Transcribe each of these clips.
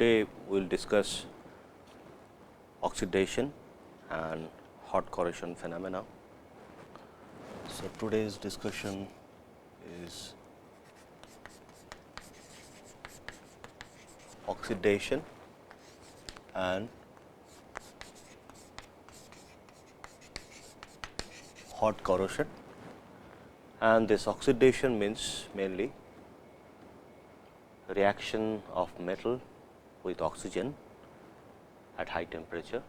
today we will discuss oxidation and hot corrosion phenomena. So, today's discussion is oxidation and hot corrosion, and this oxidation means mainly reaction of metal with oxygen at high temperature.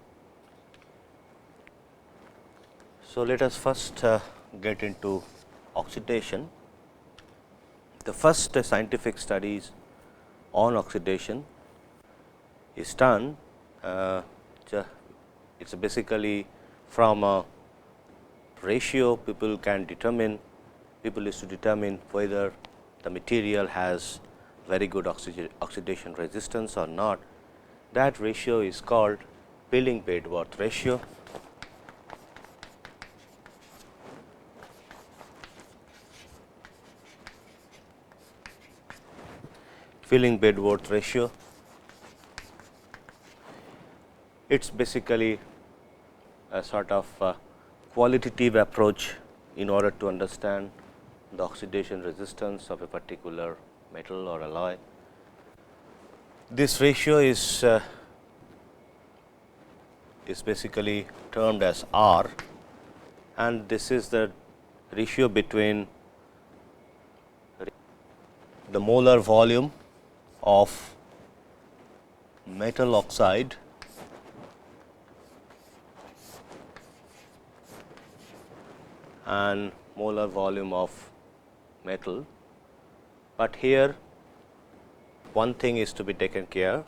So, let us first get into oxidation. The first scientific studies on oxidation is done, it is basically from a ratio people used to determine whether the material has very good oxidation resistance or not. That ratio is called Pilling-Bedworth ratio. Pilling-Bedworth ratio. It is basically a sort of qualitative approach in order to understand the oxidation resistance of a particular metal or alloy. This ratio is basically termed as R, and this is the ratio between the molar volume of metal oxide and molar volume of metal. But here one thing is to be taken care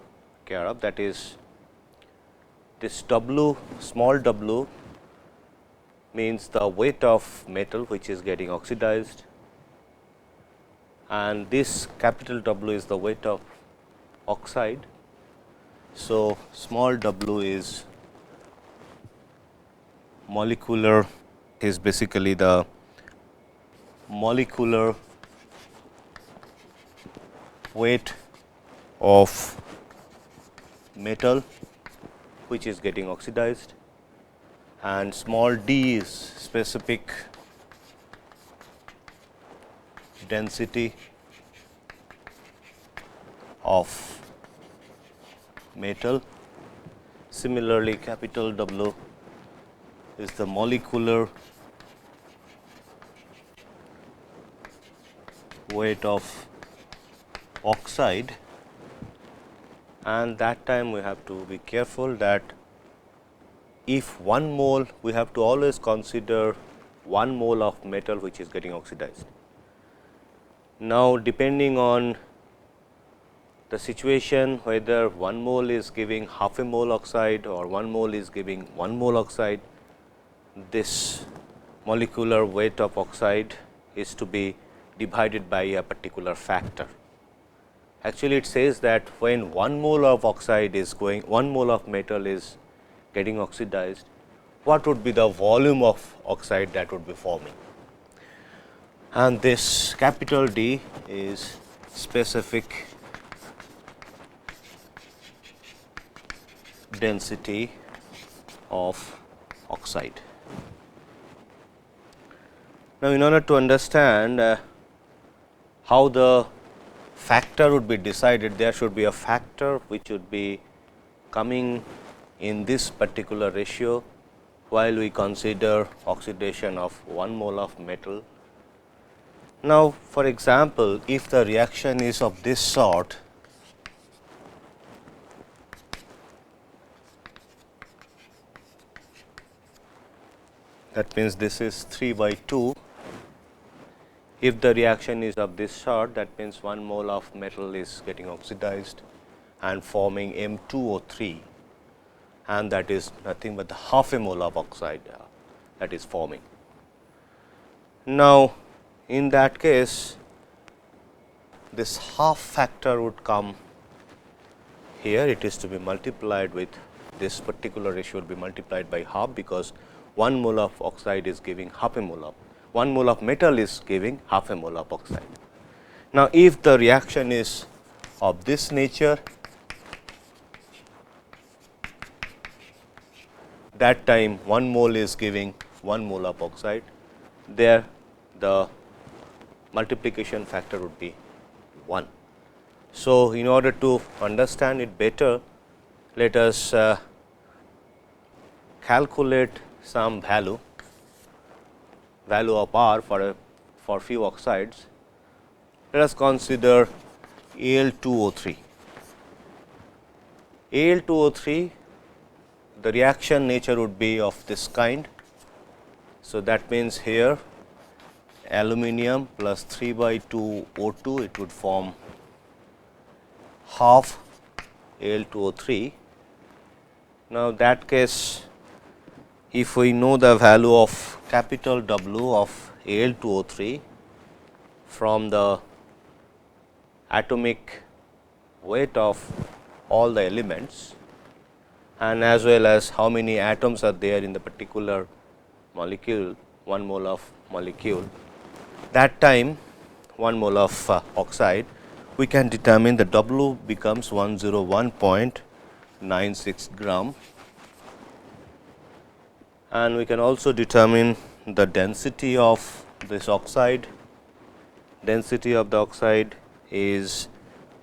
of, that is this W, small w means the weight of metal which is getting oxidized, and this capital W is the weight of oxide. So, small w is molecular, is basically the molecular weight of metal which is getting oxidized, and small d is specific density of metal. Similarly, capital W is the molecular weight of oxide, and that time we have to be careful that if 1 mole, we have to always consider 1 mole of metal which is getting oxidized. Now, depending on the situation, whether 1 mole is giving half a mole oxide or 1 mole is giving 1 mole oxide, this molecular weight of oxide is to be divided by a particular factor. Actually, it says that when 1 mole of oxide is going, 1 mole of metal is getting oxidized, what would be the volume of oxide that would be forming? And this capital D is specific density of oxide. Now, in order to understand how the factor would be decided, there should be a factor which would be coming in this particular ratio while we consider oxidation of 1 mole of metal. Now, for example, if the reaction is of this sort, that means this is 3/2. If the reaction is of this sort, that means 1 mole of metal is getting oxidized and forming M2O3, and that is nothing but the half a mole of oxide that is forming. Now, in that case, this half factor would come here. It is to be multiplied with this particular ratio, would be multiplied by half, because 1 mole of oxide is giving half a mole of 1 mole of metal is giving half a mole of oxide. Now, if the reaction is of this nature, that time 1 mole is giving 1 mole of oxide, there the multiplication factor would be 1. So, in order to understand it better, let us calculate some value of R for few oxides. Let us consider Al2O3. Al2O3, the reaction nature would be of this kind. So, that means here aluminum plus 3/2 O2, it would form half Al2O3. Now, that case, if we know the value of capital W of Al2O3 from the atomic weight of all the elements and as well as how many atoms are there in the particular molecule, 1 mole of molecule, that time 1 mole of oxide, we can determine the W becomes 101.96 gram, and we can also determine the density of this oxide. Density of the oxide is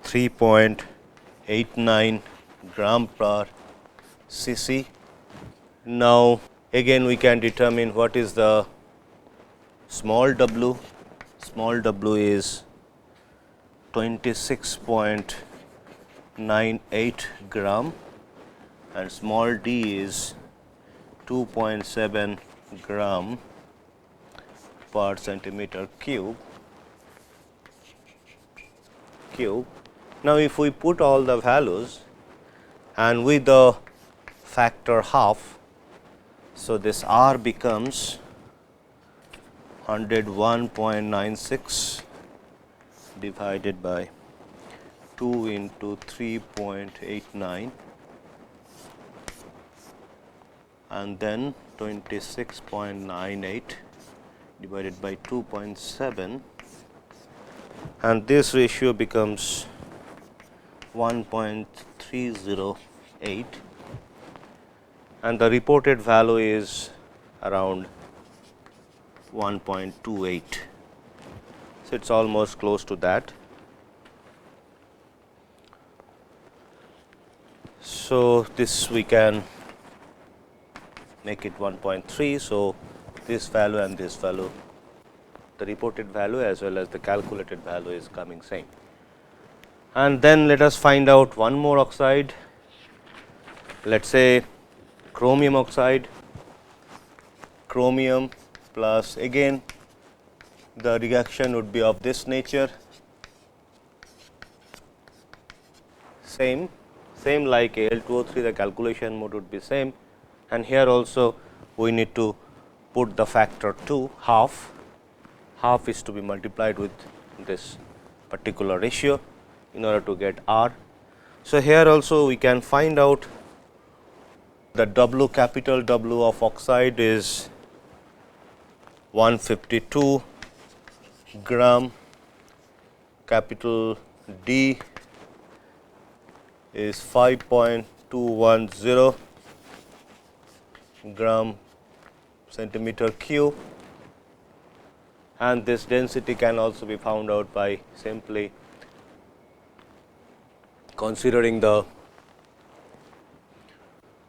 3.89 gram per cc. Now, again we can determine what is the small w. Small w is 26.98 gram and small d is 2.7 gram per centimeter cube. Now, if we put all the values and with the factor half, so this R becomes 101.96 divided by 2 into 3.89 and then 26.98 divided by 2.7, and this ratio becomes 1.308 and the reported value is around 1.28. So, it is almost close to that. So, this we can make it 1.3. So, this value and this value, the reported value as well as the calculated value is coming same. And then let us find out one more oxide, let us say chromium oxide. Chromium plus, again the reaction would be of this nature, same like Al2O3, the calculation mode would be same, and here also we need to put the factor 2, half is to be multiplied with this particular ratio in order to get R. So, here also we can find out the W, capital W of oxide is 152 gram, capital D is 5.210 gram centimeter cube, and this density can also be found out by simply considering the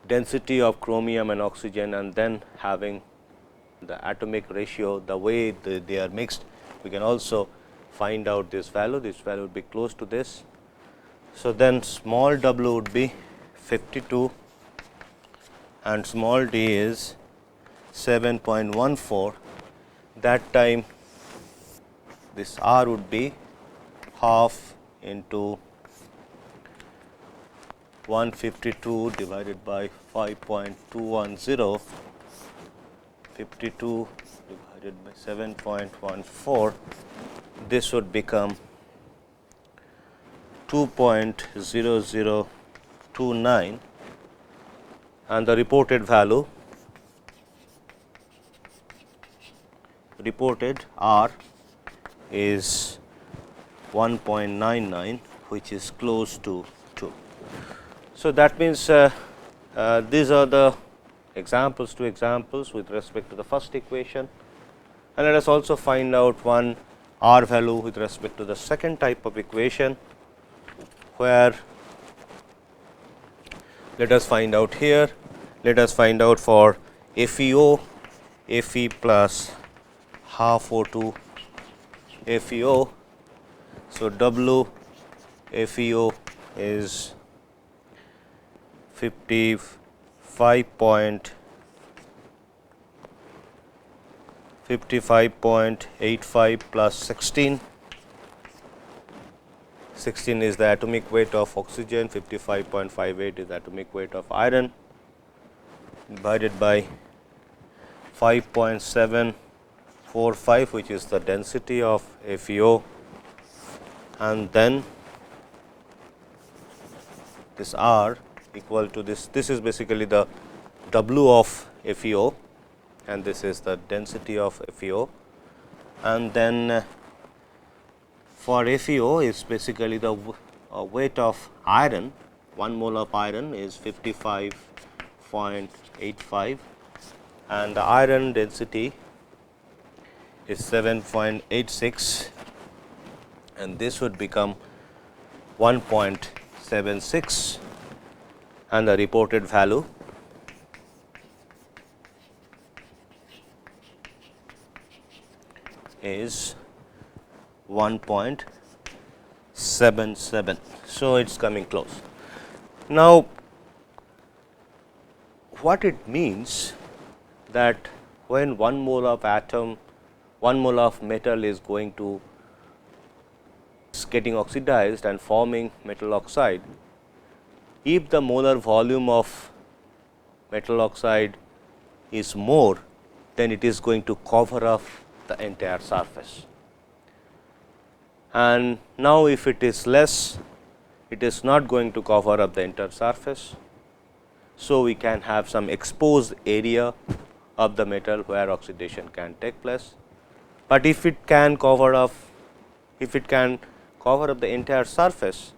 density of chromium and oxygen and then having the atomic ratio, the way they are mixed, we can also find out this value would be close to this. So, then small w would be 52 and small d is 7.14, that time this R would be half into 152 divided by 5.210, 52 divided by 7.14, this would become 2.0029 and the reported value, reported R is 1.99, which is close to 2. So, that means these are the examples, two examples with respect to the first equation, and let us also find out one R value with respect to the second type of equation, where let us find out here, let us find out for FeO, Fe plus half O2 FeO. So, W FeO is 55.85 plus 16. 16 is the atomic weight of oxygen, 55.58 is the atomic weight of iron, divided by 5.745, which is the density of FeO, and then this R equal to this is basically the W of FeO, and this is the density of FeO, and then for FeO is basically the weight of iron. 1 mole of iron is 55.85, and the iron density is 7.86, and this would become 1.76, and the reported value is 1.77. So, it is coming close. Now, what it means that when 1 mole of atom, 1 mole of metal is going to getting oxidized and forming metal oxide, if the molar volume of metal oxide is more, then it is going to cover up the entire surface. And now, if it is less, it is not going to cover up the entire surface. So, we can have some exposed area of the metal where oxidation can take place, but if it can cover up, the entire surface,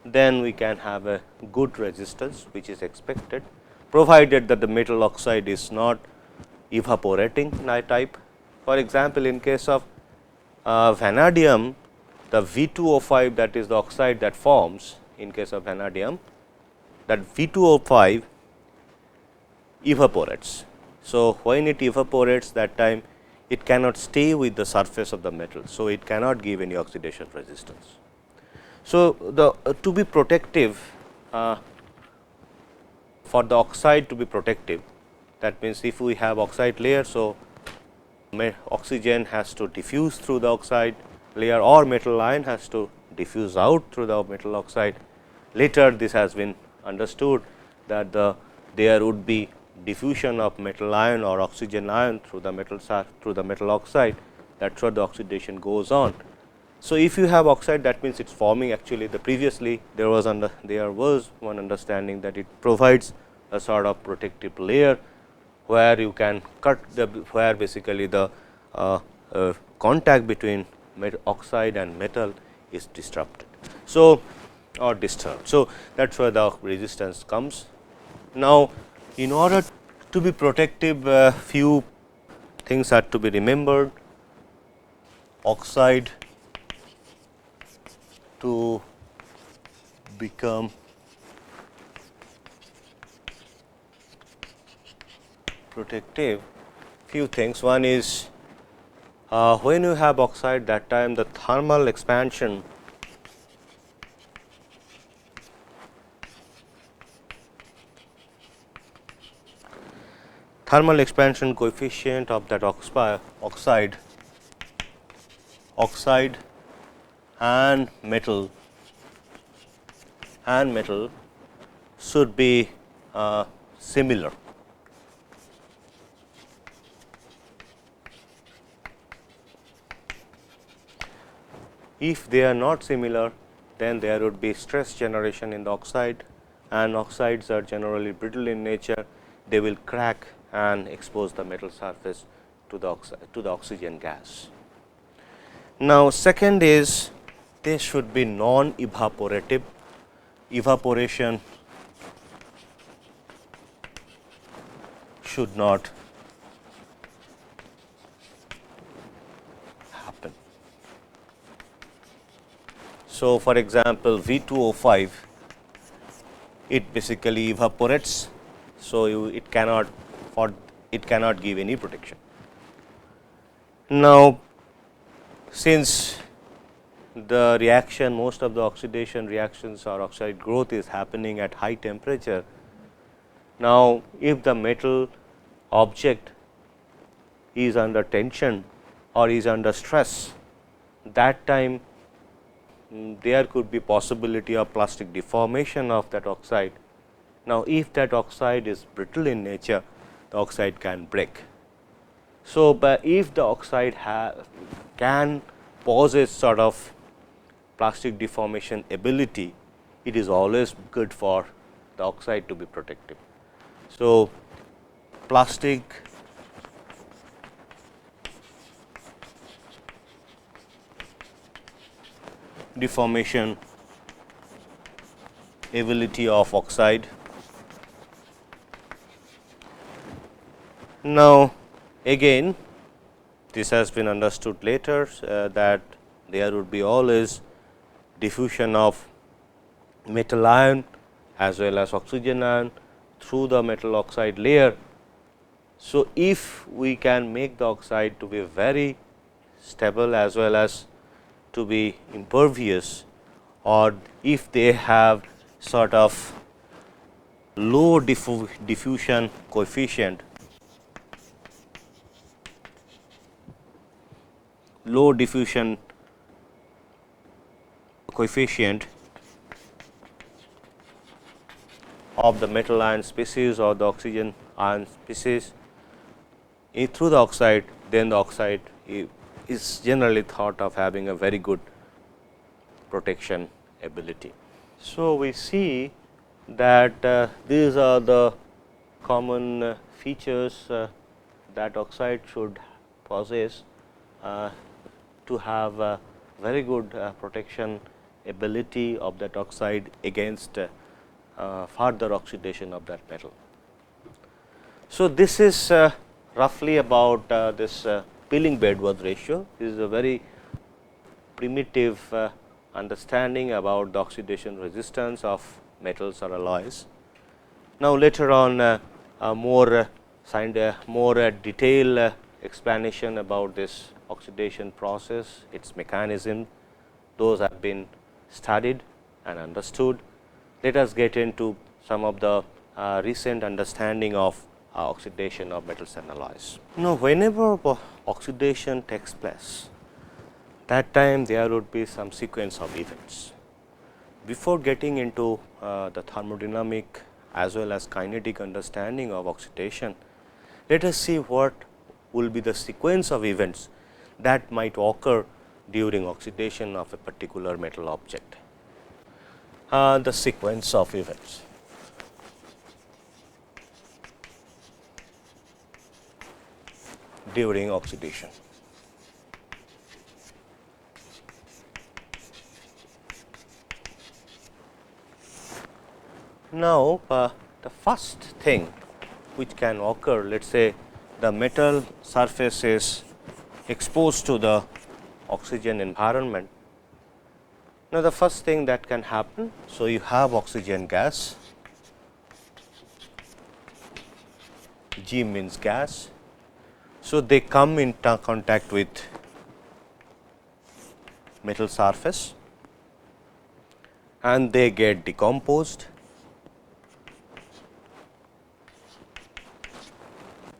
then we can have a good resistance which is expected, provided that the metal oxide is not evaporating type. For example, in case of vanadium, the V2O5, that is the oxide that forms in case of vanadium, that V2O5 evaporates. So, when it evaporates, that time it cannot stay with the surface of the metal. So, it cannot give any oxidation resistance. So, the to be protective, for the oxide to be protective, that means if we have oxide layer. So, oxygen has to diffuse through the oxide layer, or metal ion has to diffuse out through the metal oxide. Later this has been understood that there would be diffusion of metal ion or oxygen ion through the metal oxide, that is what the oxidation goes on. So, if you have oxide, that means it is forming, actually the previously there was one understanding that it provides a sort of protective layer, where you can cut where basically the contact between oxide and metal is disrupted. So, or disturbed. So, that is where the resistance comes. Now, in order to be protective, few things are to be remembered. Oxide to become protective, few things. One is when you have oxide, that time the thermal expansion coefficient of that oxide and metal should be similar. If they are not similar, then there would be stress generation in the oxide, and oxides are generally brittle in nature. They will crack and expose the metal surface to the oxygen gas. Now, second is they should be non-evaporative. Evaporation should not happen. So, for example, V2O5, it basically evaporates. So, it cannot give any protection. Now, since the reaction, most of the oxidation reactions or oxide growth is happening at high temperature. Now, if the metal object is under tension or is under stress, that time there could be possibility of plastic deformation of that oxide. Now, if that oxide is brittle in nature, the oxide can break. So, but if the oxide can possess sort of plastic deformation ability, it is always good for the oxide to be protective. So, plastic deformation ability of oxide. Now, again this has been understood later that there would be always diffusion of metal ion as well as oxygen ion through the metal oxide layer. So, if we can make the oxide to be very stable as well as to be impervious, or if they have sort of low diffusion coefficient, of the metal ion species or the oxygen ion species through the oxide, then the oxide is generally thought of having a very good protection ability. So, we see that these are the common features that oxide should possess to have a very good protection ability of that oxide against further oxidation of that metal. So, this is roughly about this Pilling-Bedworth ratio. This is a very primitive understanding about the oxidation resistance of metals or alloys. Now, later on more detailed explanation about this oxidation process, its mechanism, those have been studied and understood. Let us get into some of the recent understanding of oxidation of metals and alloys. Now, whenever oxidation takes place, that time there would be some sequence of events. Before getting into the thermodynamic as well as kinetic understanding of oxidation, let us see what will be the sequence of events that might occur during oxidation of a particular metal object. The sequence of events. During oxidation. Now, the first thing which can occur, let us say the metal surface is exposed to the oxygen environment. Now, the first thing that can happen, so you have oxygen gas, G means gas. So, they come in contact with metal surface and they get decomposed,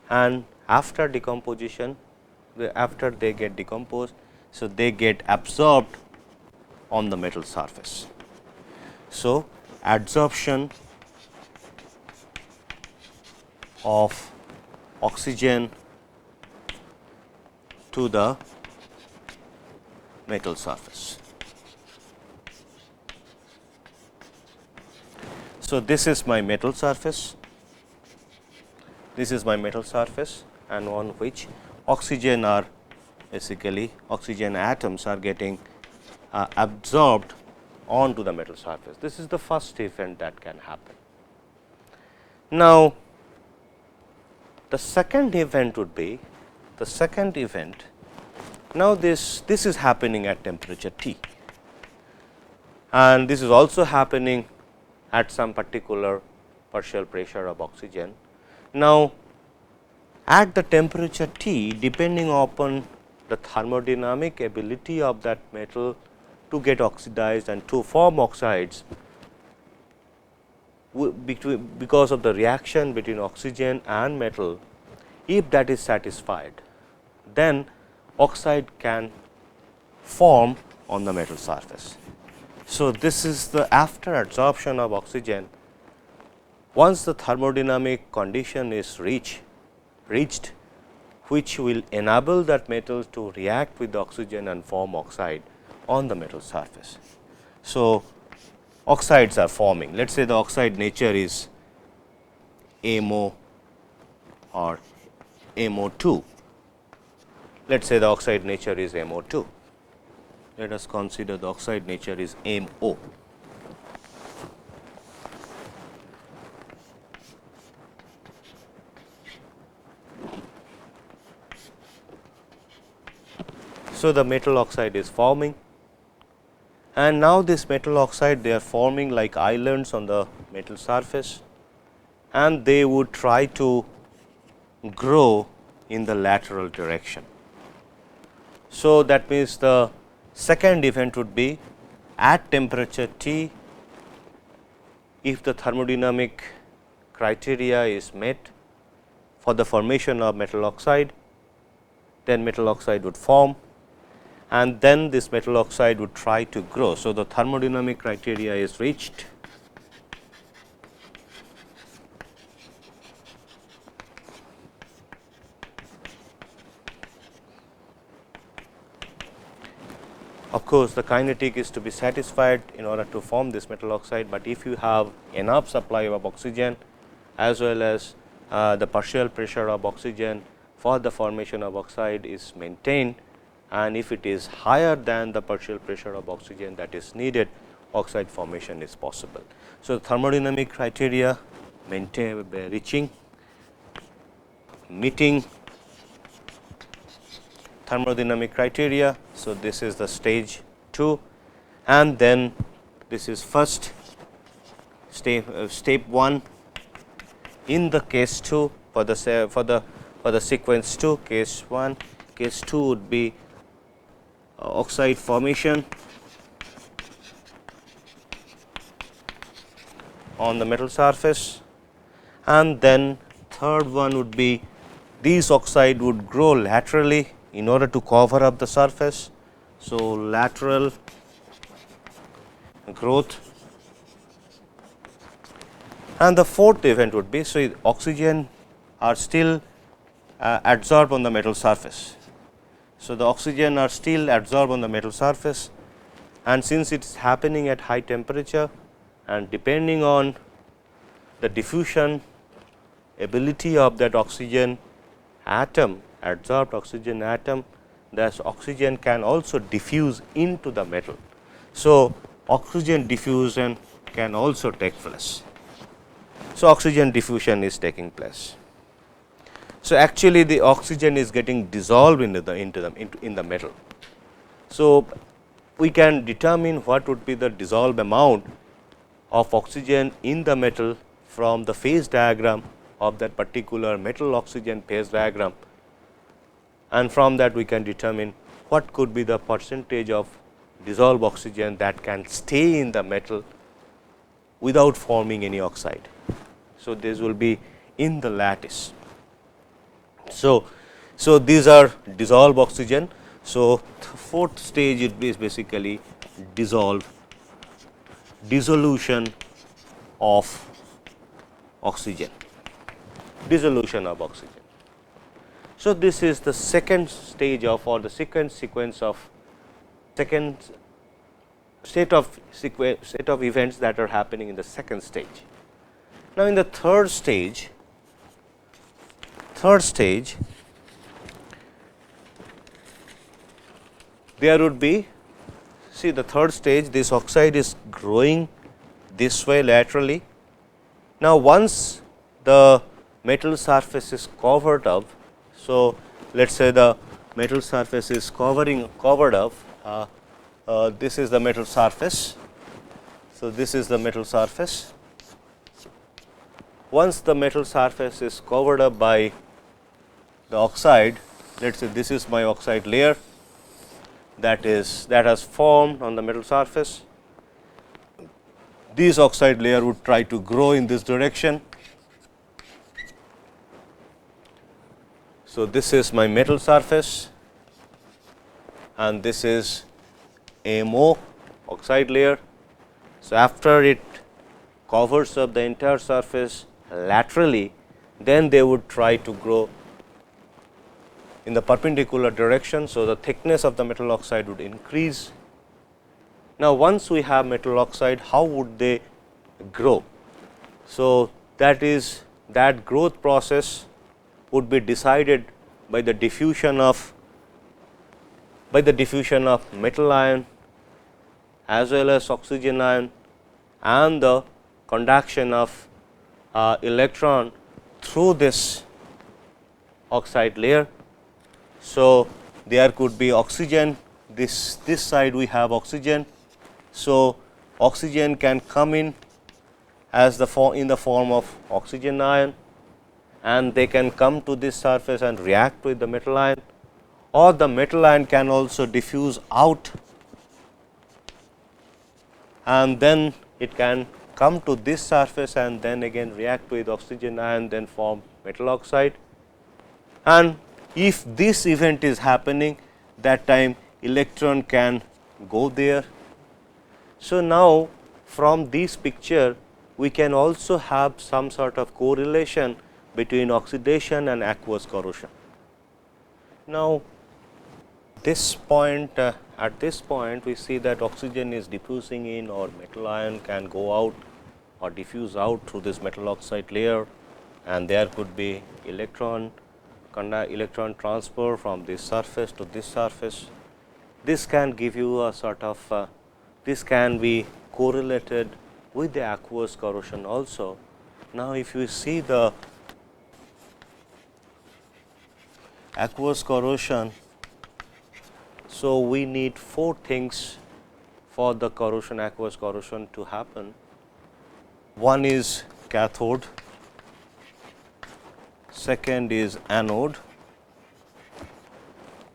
and after decomposition, after they get decomposed, so they get absorbed on the metal surface. So, adsorption of oxygen to the metal surface. So, this is my metal surface, this is my metal surface, and on which oxygen are basically oxygen atoms are getting absorbed onto the metal surface. This is the first event that can happen. Now, The second event would be the second event. Now, this is happening at temperature T, and this is also happening at some particular partial pressure of oxygen. Now, at the temperature T, depending upon the thermodynamic ability of that metal to get oxidized and to form oxides, because of the reaction between oxygen and metal, if that is satisfied, then oxide can form on the metal surface. So, this is the after adsorption of oxygen, once the thermodynamic condition is reached, which will enable that metal to react with the oxygen and form oxide on the metal surface. So, oxides are forming. Let us say the oxide nature is MO or MO2. Let us say the oxide nature is MO2. Let us consider the oxide nature is MO. So, the metal oxide is forming, and now this metal oxide, they are forming like islands on the metal surface, and they would try to grow in the lateral direction. So, that means the second event would be at temperature T, if the thermodynamic criteria is met for the formation of metal oxide, then metal oxide would form, and then this metal oxide would try to grow. So, the thermodynamic criteria is reached, of course, the kinetic is to be satisfied in order to form this metal oxide, but if you have enough supply of oxygen as well as the partial pressure of oxygen for the formation of oxide is maintained, and if it is higher than the partial pressure of oxygen that is needed, oxide formation is possible. So, thermodynamic criteria meeting thermodynamic criteria. So, this is the stage 2, and then this is first step 1 in the case 2 for the sequence 2, case 1. Case 2 would be oxide formation on the metal surface, and then third one would be these oxide would grow laterally in order to cover up the surface. So, lateral growth, and the fourth event would be, so oxygen are still adsorbed on the metal surface. So, the oxygen are still adsorbed on the metal surface, and since it is happening at high temperature and depending on the diffusion ability of that oxygen atom, adsorbed oxygen atom, that oxygen can also diffuse into the metal. So, oxygen diffusion can also take place. So, oxygen diffusion is taking place. So, actually the oxygen is getting dissolved in the metal. So, we can determine what would be the dissolved amount of oxygen in the metal from the phase diagram of that particular metal oxygen phase diagram, and from that we can determine what could be the percentage of dissolved oxygen that can stay in the metal without forming any oxide. So, this will be in the lattice. So, these are dissolved oxygen. So, fourth stage is basically dissolution of oxygen. So, this is the second stage of, or the second sequence of, second set of events that are happening in the second stage. Now, in the third stage, there would be, see the third stage, this oxide is growing this way laterally. Now, once the metal surface is covered up. So, let us say the metal surface is covered up, this is the metal surface. So, this is the metal surface. Once the metal surface is covered up by the oxide, let us say this is my oxide layer that has formed on the metal surface. This oxide layer would try to grow in this direction. So, this is my metal surface and this is MO oxide layer. So, after it covers up the entire surface laterally, then they would try to grow in the perpendicular direction. So, the thickness of the metal oxide would increase. Now, once we have metal oxide, how would they grow? So, that growth process would be decided by the diffusion of metal ion as well as oxygen ion and the conduction of electron through this oxide layer. So, there could be oxygen, this side we have oxygen. So, oxygen can come in as in the form of oxygen ion, and they can come to this surface and react with the metal ion, or the metal ion can also diffuse out and then it can come to this surface and then again react with oxygen ion, then form metal oxide. And if this event is happening, that time electron can go there. So, now from this picture we can also have some sort of correlation between oxidation and aqueous corrosion. Now, at this point we see that oxygen is diffusing in, or metal ion can go out or diffuse out through this metal oxide layer, and there could be electron transfer from this surface to this surface. This can give you a sort of this can be correlated with the aqueous corrosion also. Now, if you see the aqueous corrosion, so we need 4 things for the aqueous corrosion to happen. One is cathode, second is anode.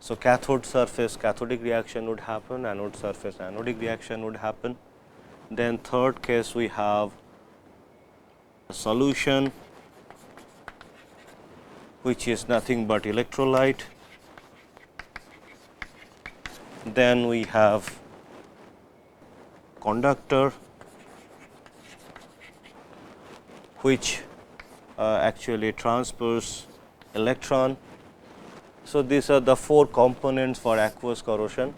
So, cathode surface cathodic reaction would happen, anode surface anodic reaction would happen. Then third case we have a solution which is nothing but electrolyte. Then we have conductor, which actually transfers electron. So, these are the 4 components for aqueous corrosion.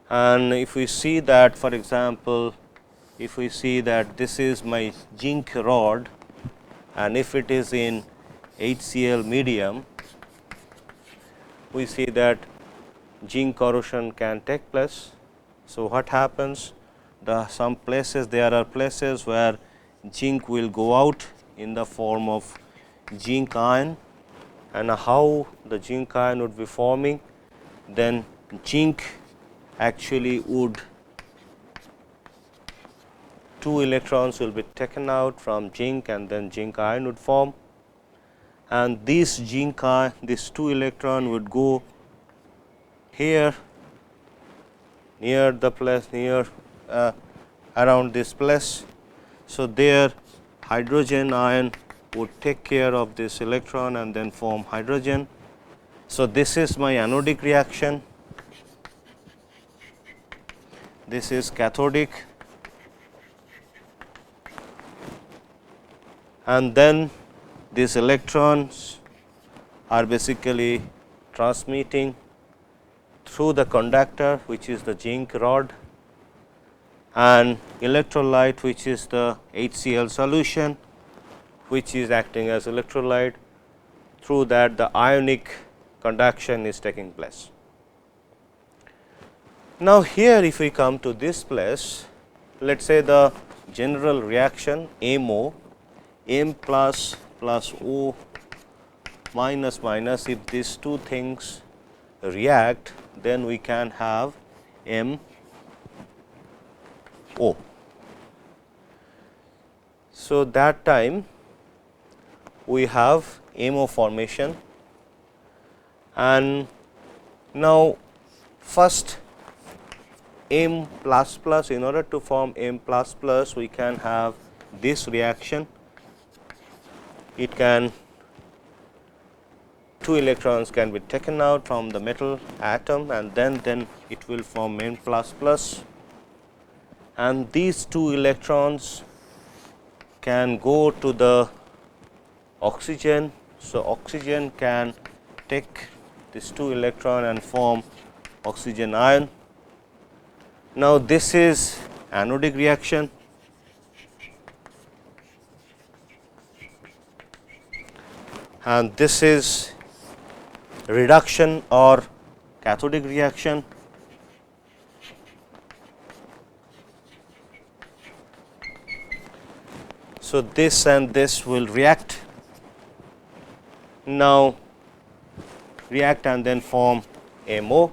And if we see that, for example, if we see that this is my zinc rod, and if it is in HCl medium, we see that zinc corrosion can take place. So, what happens? Some places, there are places where zinc will go out in the form of zinc ion, and how the zinc ion would be forming, then zinc actually would 2 electrons will be taken out from zinc, and then zinc ion would form, and this zinc ion, this 2 electron would go here near the place, around this place. So, there hydrogen ion would take care of this electron and then form hydrogen. So, this is my anodic reaction, this is cathodic, and then these electrons are basically transmitting through the conductor, which is the zinc rod, and electrolyte, which is the HCl solution, which is acting as electrolyte. Through that the ionic conduction is taking place. Now, here if we come to this place, let us say the general reaction MO, M plus plus O minus minus. If these two things react, then we can have M O. So, that time we have MO formation, and now first M plus plus, in order to form M plus plus we can have this reaction. It can, two electrons can be taken out from the metal atom, and then it will form M plus plus, and these two electrons can go to the oxygen. So, oxygen can take this two electron and form oxygen ion. Now, this is anodic reaction, and this is reduction or cathodic reaction. So, this and this will react. Now, react and then form MO.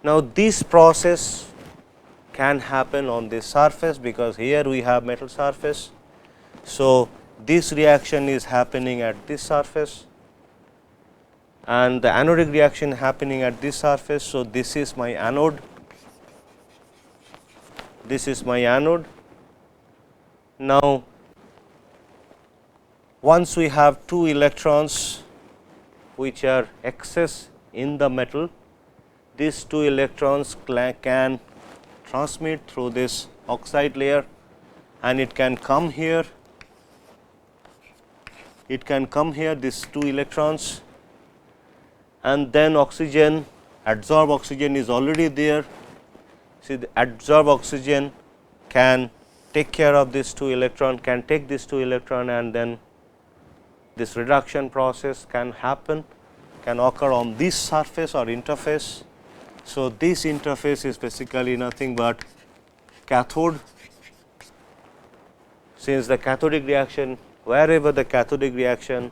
Now, this process can happen on this surface, because here we have metal surface. So, this reaction is happening at this surface, and the anodic reaction happening at this surface. So, this is my anode, this is my anode. Now, once we have two electrons which are excess in the metal, these two electrons can transmit through this oxide layer, and it can come here, these two electrons, and then oxygen, adsorb oxygen is already there. See, the adsorb oxygen can take care of these two electron, can take these two electron, and then this reduction process can happen, can occur on this surface or interface. So, this interface is basically nothing but cathode. Since the cathodic reaction, wherever the cathodic reaction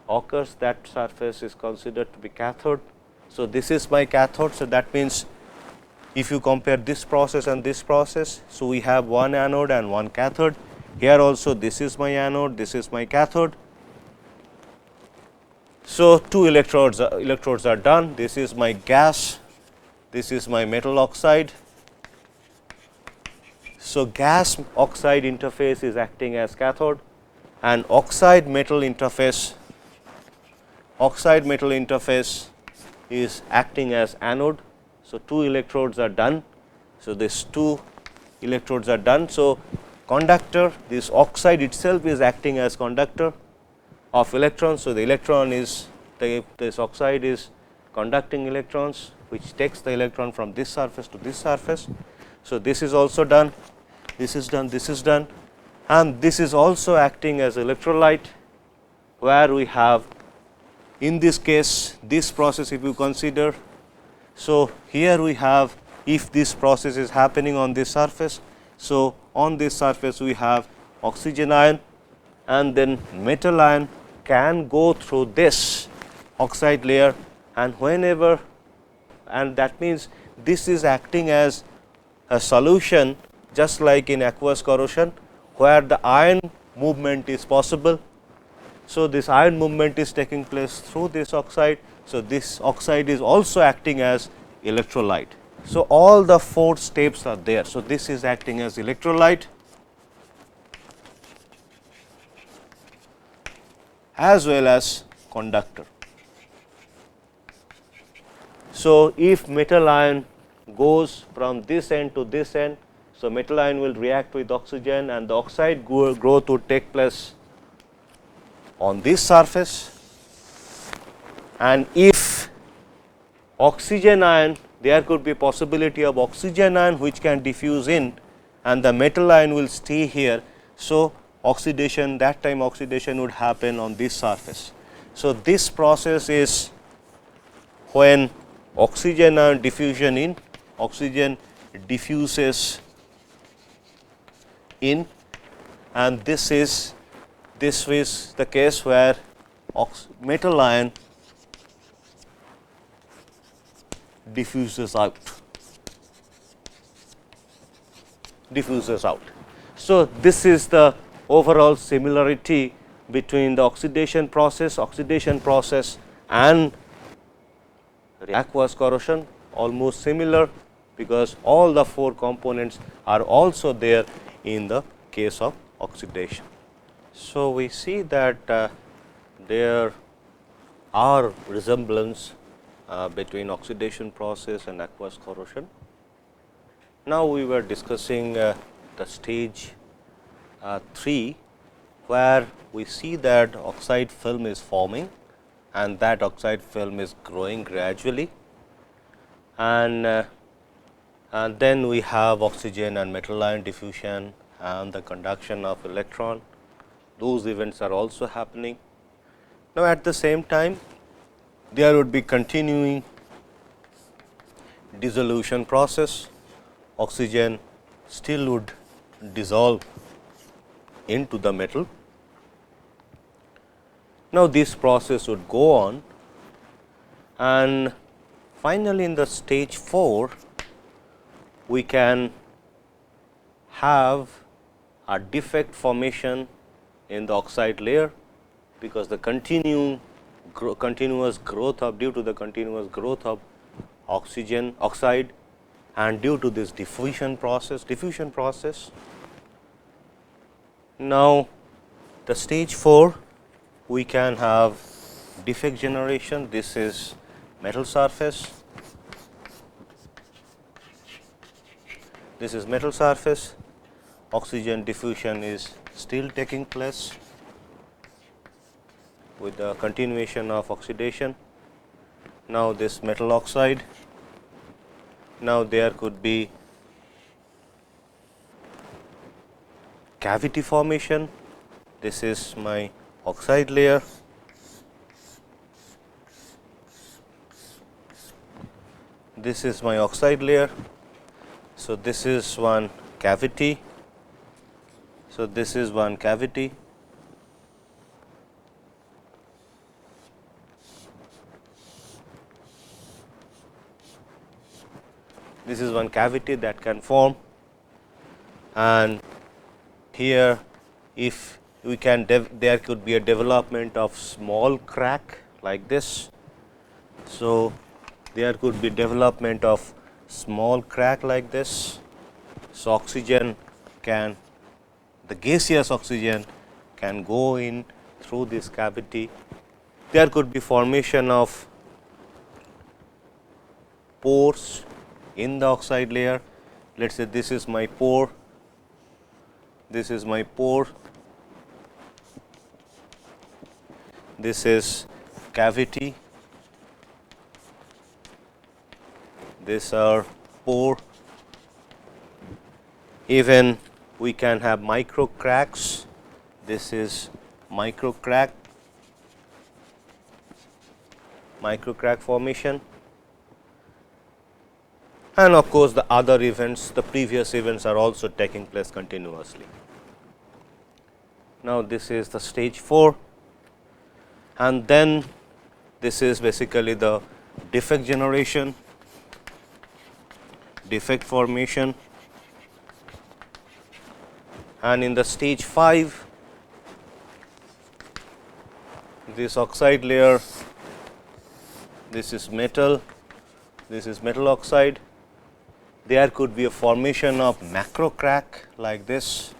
occurs, that surface is considered to be cathode. So, this is my cathode. So, that means if you compare this process and this process, so we have one anode and one cathode. Here also this is my anode, this is my cathode. So, two electrodes are done. This is my gas, this is my metal oxide. So, gas oxide interface is acting as cathode, and oxide metal interface is acting as anode. So, two electrodes are done. So, these two electrodes are done. So, conductor, this oxide itself is acting as conductor of electrons. So, the electron is, this oxide is conducting electrons, which takes the electron from this surface to this surface. So, this is also done, this is done, this is done, and this is also acting as electrolyte, where we have, in this case, this process if you consider. So, here we have, if this process is happening on this surface, so on this surface we have oxygen ion, and then metal ion can go through this oxide layer, and whenever, and that means this is acting as a solution, just like in aqueous corrosion, where the ion movement is possible. So, this ion movement is taking place through this oxide. So, this oxide is also acting as electrolyte. So, all the four steps are there. So, this is acting as electrolyte as well as conductor. So, if metal ion goes from this end to this end, so metal ion will react with oxygen, and the oxide growth would take place on this surface. And if oxygen ion, there could be possibility of oxygen ion which can diffuse in, and the metal ion will stay here. So, oxidation, that time oxidation would happen on this surface. So, this process is when oxygen ion diffusion in, oxygen diffuses in, and this is this is the case where metal ion diffuses out. So, this is the overall similarity between the oxidation process and aqueous corrosion, almost similar, because all the 4 components are also there in the case of oxidation. So, we see that there are resemblance between oxidation process and aqueous corrosion. Now, we were discussing the stage 3, where we see that oxide film is forming and that oxide film is growing gradually, and then we have oxygen and metal ion diffusion and the conduction of electron. Those events are also happening. Now, at the same time, there would be continuing dissolution process. Oxygen still would dissolve into the metal. Now, this process would go on, and finally, in the stage 4, we can have a defect formation in the oxide layer, because the continuous growth of due to the continuous growth of oxide and due to this diffusion process. Now, the stage 4, we can have defect generation. This is metal surface. Oxygen diffusion is still taking place with the continuation of oxidation. Now, this metal oxide. Now, there could be cavity formation. This is my oxide layer. This is my oxide layer. So, this is one cavity. This is one cavity that can form, and here if we can there could be a development of small crack like this. So, there could be development of small crack like this. So, the gaseous oxygen can go in through this cavity. There could be formation of pores in the oxide layer. Let us say this is my pore, this is cavity, these are pore. Even we can have micro cracks. This is micro crack formation, and of course, the other events, the previous events are also taking place continuously. Now, this is the stage 4, and then this is basically the defect generation, defect formation, and in the stage 5, this oxide layer, this is metal oxide. There could be a formation of macro crack like this.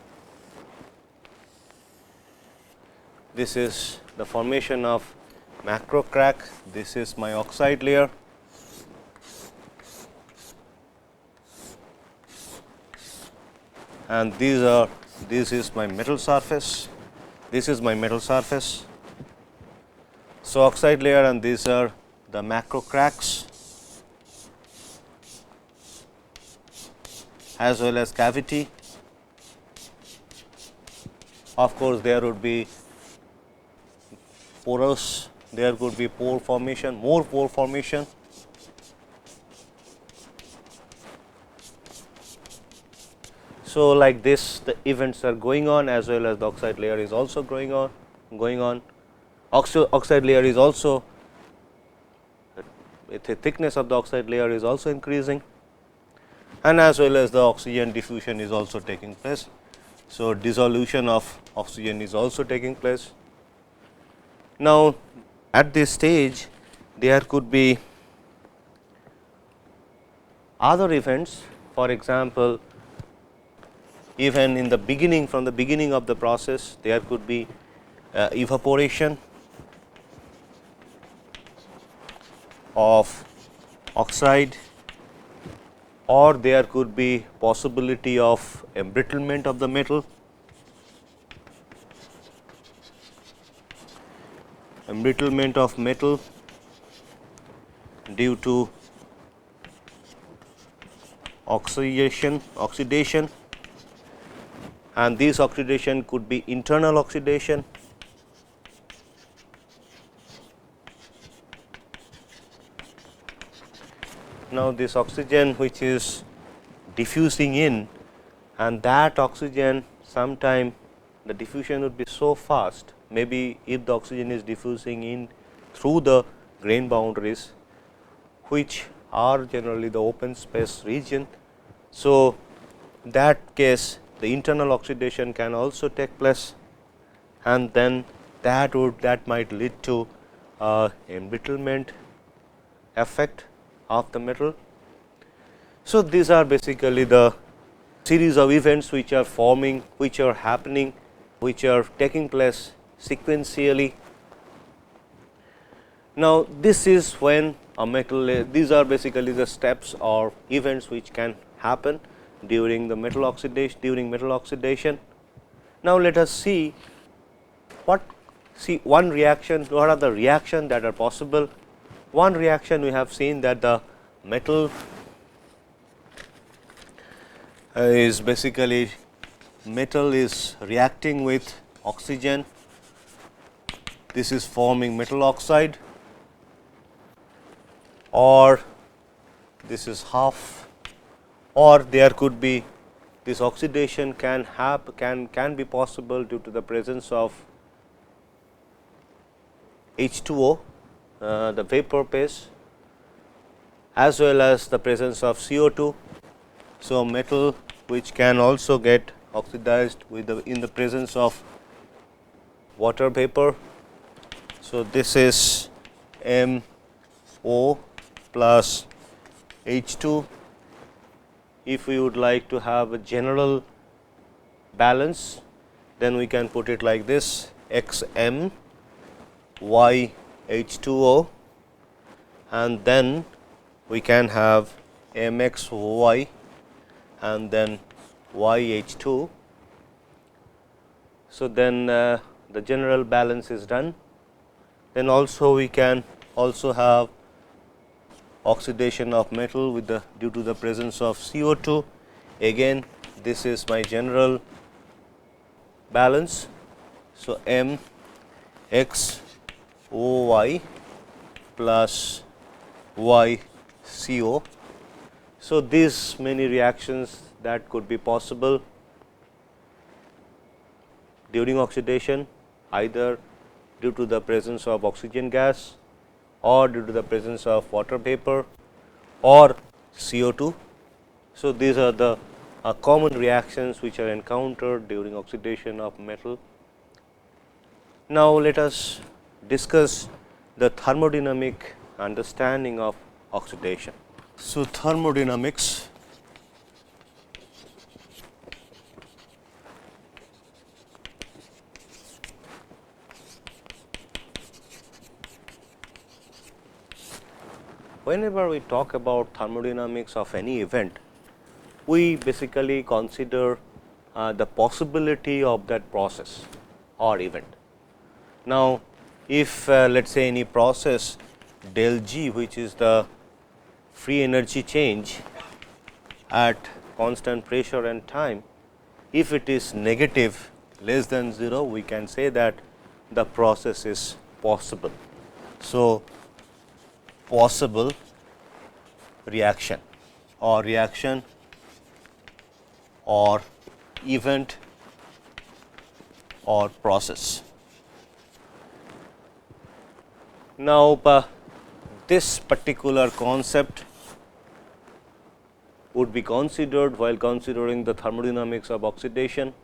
This is the formation of macro crack. This is my oxide layer. And this is my metal surface. So, oxide layer, and these are the macro cracks as well as cavity. Of course, there would be porous, there could be pore formation, more pore formation. So, like this the events are going on, as well as the oxide layer is also going on. Oxide layer is also, the thickness of the oxide layer is also increasing, and as well as the oxygen diffusion is also taking place. So, dissolution of oxygen is also taking place. Now, at this stage there could be other events, for example, even in the beginning, from the beginning of the process, there could be evaporation of oxide, or there could be possibility of embrittlement of the metal, due to oxidation, and this oxidation could be internal oxidation, now this oxygen which is diffusing in, and that oxygen sometime the diffusion would be so fast, maybe if the oxygen is diffusing in through the grain boundaries, which are generally the open space region. So, that case the internal oxidation can also take place, and then that might lead to embrittlement effect of the metal. So, these are basically the series of events which are forming, which are happening, which are taking place sequentially. Now, this is when a metal, these are basically the steps or events which can happen during the metal oxidation. Now, let us see one reaction, what are the reactions that are possible. One reaction we have seen that the metal is basically reacting with oxygen. This is forming metal oxide, or this is half, or there could be this oxidation can be possible due to the presence of H2O, the vapor phase, as well as the presence of CO2. So, metal which can also get oxidized in the presence of water vapor. So, this is MO plus H2. If we would like to have a general balance, then we can put it like this: XM Y H2O, and then we can have MXY and then YH2. So, then the general balance is done. Then also we can also have oxidation of metal due to the presence of CO2. Again, this is my general balance. So, M X O Y plus Y CO. So, these many reactions that could be possible during oxidation, either due to the presence of oxygen gas, or due to the presence of water vapor, or CO2. So, these are the common reactions which are encountered during oxidation of metal. Now, let us discuss the thermodynamic understanding of oxidation. So, thermodynamics whenever we talk about thermodynamics of any event, we basically consider the possibility of that process or event. Now, if let us say any process del G, which is the free energy change at constant pressure and time, if it is negative less than 0, we can say that the process is possible. So, possible reaction or event or process. Now, this particular concept would be considered while considering the thermodynamics of oxidation.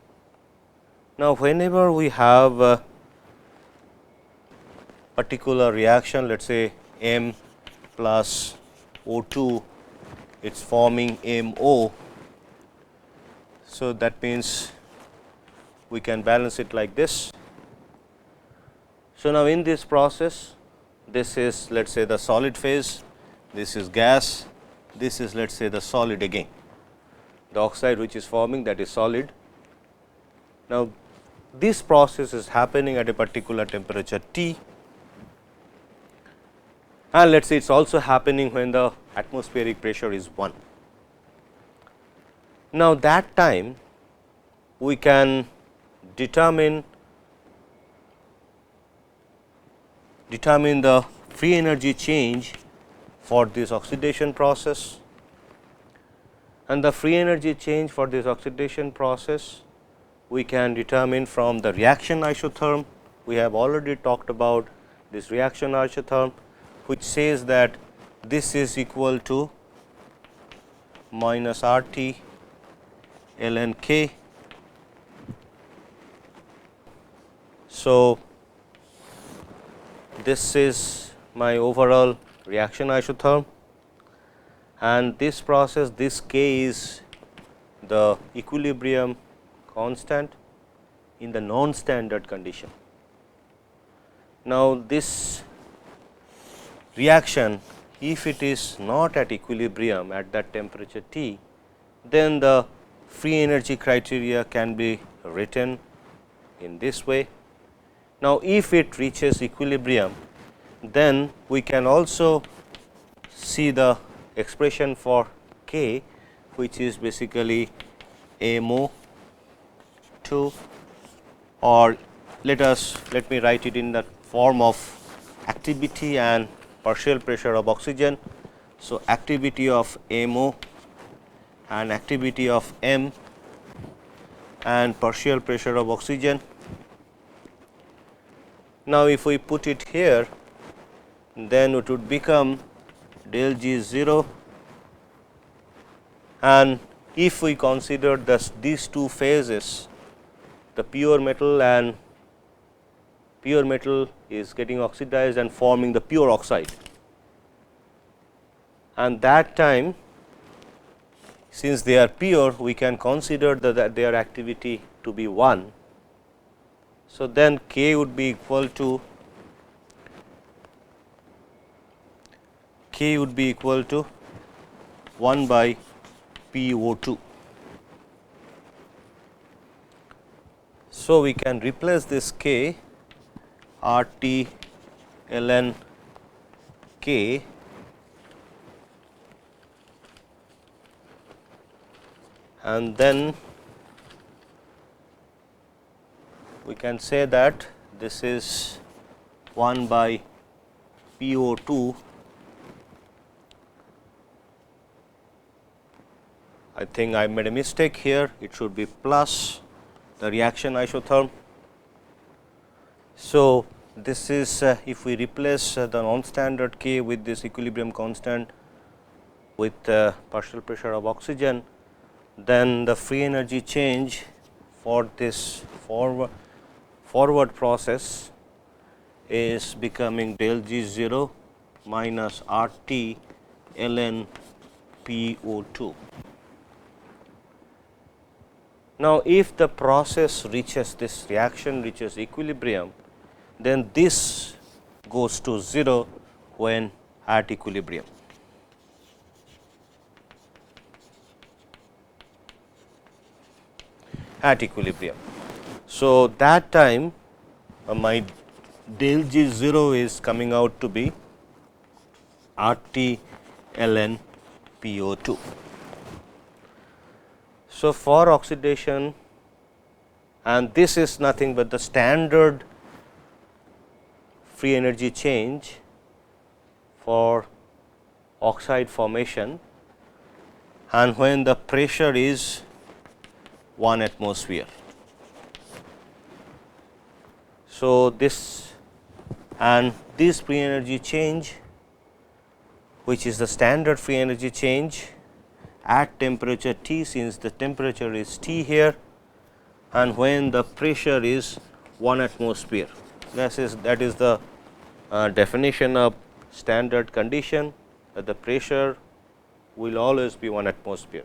Now, whenever we have a particular reaction, let us say M plus O2, it is forming MO. So, that means we can balance it like this. So, now in this process, this is let us say the solid phase, this is gas, this is let us say the solid again, the oxide which is forming, that is solid. Now, this process is happening at a particular temperature T, and let us say it is also happening when the atmospheric pressure is 1. Now, that time we can determine the free energy change for this oxidation process, and the free energy change for this oxidation process we can determine from the reaction isotherm. We have already talked about this reaction isotherm, which says that this is equal to minus RT ln K. So, this is my overall reaction isotherm, and this process, this K is the equilibrium constant in the non-standard condition. Now, this reaction, if it is not at equilibrium at that temperature T, then the free energy criteria can be written in this way. Now, if it reaches equilibrium, then we can also see the expression for K, which is basically MO2, or let me write it in the form of activity and partial pressure of oxygen. So, activity of MO and activity of M and partial pressure of oxygen. Now, if we put it here, then it would become del G 0, and if we consider these two phases, the pure metal is getting oxidized and forming the pure oxide, and that time, since they are pure, we can consider that their activity to be 1. So, then K would be equal to 1 by PO2. So, we can replace this K RT ln K and then we can say that this is 1 by PO2. I think I made a mistake here, it should be plus the reaction isotherm. So, this is if we replace the non-standard K with this equilibrium constant with partial pressure of oxygen, then the free energy change for this forward process is becoming del G 0 minus RT ln PO2. Now, if the process reaches this reaction reaches equilibrium, then this goes to 0 when at equilibrium. At equilibrium. So, that time my del G 0 is coming out to be RT ln PO2. So, for oxidation, and this is nothing but the standard free energy change for oxide formation, and when the pressure is 1 atmosphere. So, this and this free energy change, which is the standard free energy change at temperature T, since the temperature is T here and when the pressure is 1 atmosphere. That is the definition of standard condition, that the pressure will always be 1 atmosphere.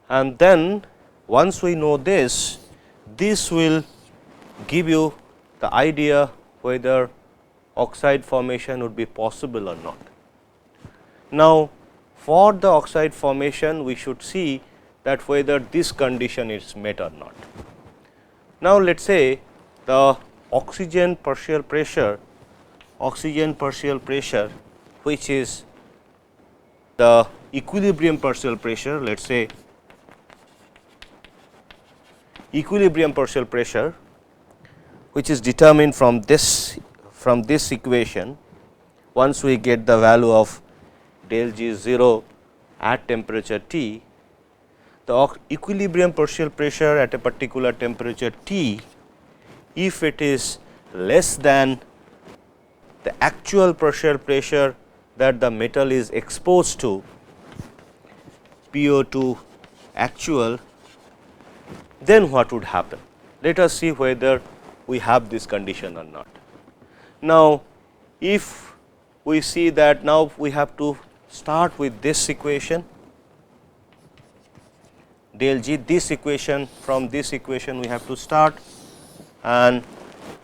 And then once we know this will give you the idea whether oxide formation would be possible or not. Now, for the oxide formation, we should see that whether this condition is met or not. Now, let us say the oxygen partial pressure, which is the equilibrium partial pressure, let us say equilibrium partial pressure, which is determined from this equation. Once we get the value of del G 0 at temperature T, the equilibrium partial pressure at a particular temperature T, if it is less than the actual partial pressure that the metal is exposed to, PO2 actual, then what would happen? Let us see whether we have this condition or not. Now, if we see that now we have to start with this equation del G, this equation, from this equation we have to start, and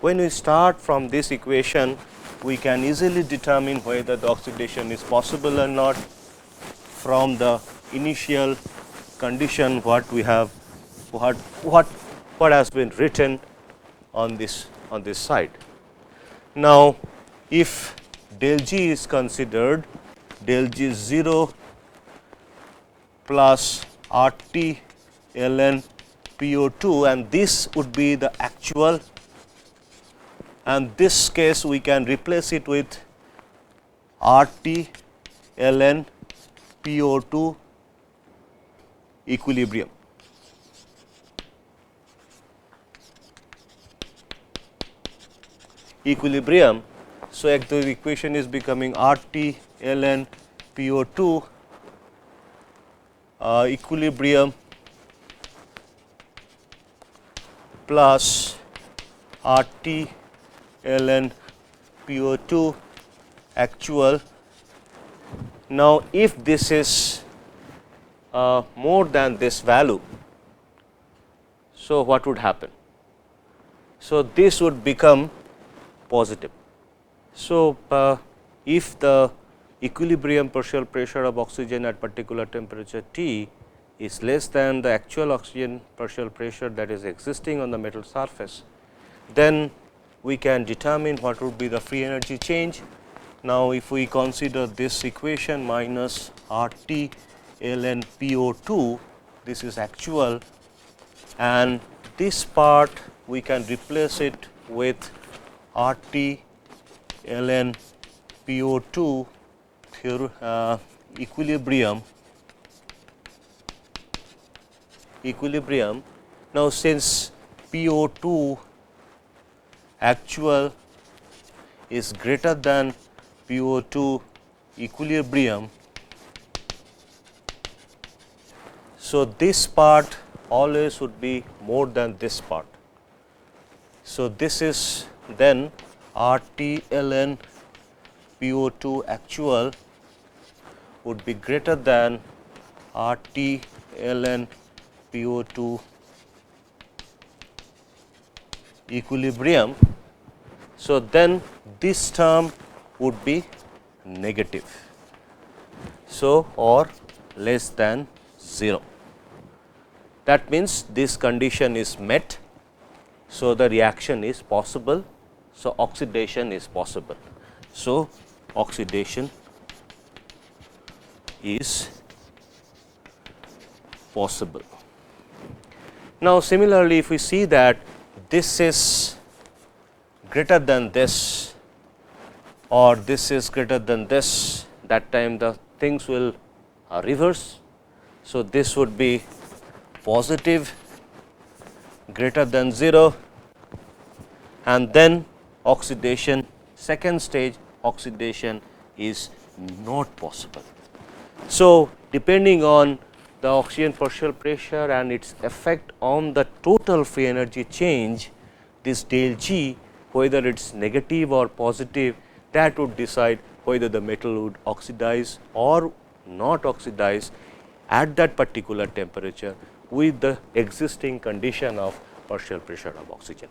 when we start from this equation we can easily determine whether the oxidation is possible or not from the initial condition what we have, what has been written on this side. Now, if del G is considered, del G 0 plus RT ln PO2, and this would be the actual, and this case we can replace it with RT ln PO2 equilibrium. So, the equation is becoming RT ln PO2 equilibrium plus RT ln PO2 actual. Now, if this is more than this value, so what would happen? So, this would become positive. So, if the equilibrium partial pressure of oxygen at particular temperature T is less than the actual oxygen partial pressure that is existing on the metal surface, then we can determine what would be the free energy change. Now, if we consider this equation minus RT ln PO2, this is actual, and this part we can replace it with RT ln PO2 equilibrium. Now, since PO2 actual is greater than PO2 equilibrium, so this part always would be more than this part. So, this is then RT ln PO2 actual would be greater than RT ln PO2 equilibrium. So, then this term would be negative, so or less than 0. That means this condition is met. So, the reaction is possible. So, oxidation is possible. So, oxidation is possible. Now, similarly, if we see that this is greater than this or this is greater than this, that time the things will reverse. So, this would be positive greater than 0, and then oxidation, second stage oxidation is not possible. So, depending on the oxygen partial pressure and its effect on the total free energy change, this del G, whether it is negative or positive, that would decide whether the metal would oxidize or not oxidize at that particular temperature with the existing condition of partial pressure of oxygen.